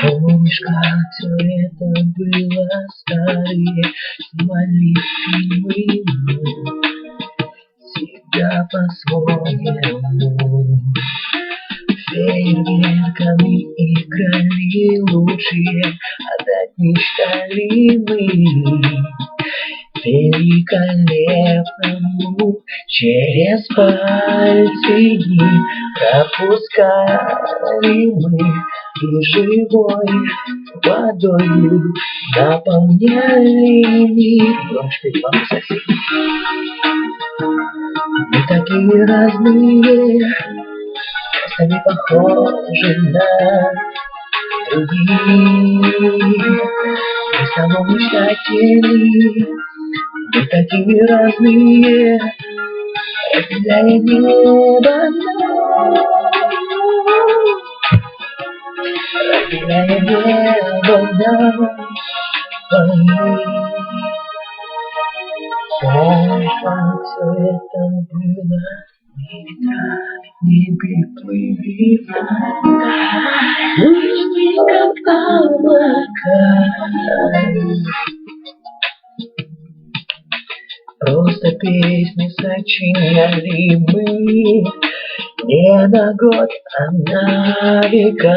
Помнишь, как все это было старые, снимали фильмы всегда по-своему. Фейерверками играли лучшие, отдать мечтали мы великолепному. Через пальцы дни пропускали мы и живой водою наполняли мир. Громче петь, мама, совсем. Мы такие разные, просто не похожи на других. Мы с тобой мечтатели, мы такие разные, разделяя небо нам, разделяя небо нам. Помнишь, как все это было, мы ветрами в небе плыли вдаль, лишь как облака. Просто песни сочиняли мы не на год, а на века.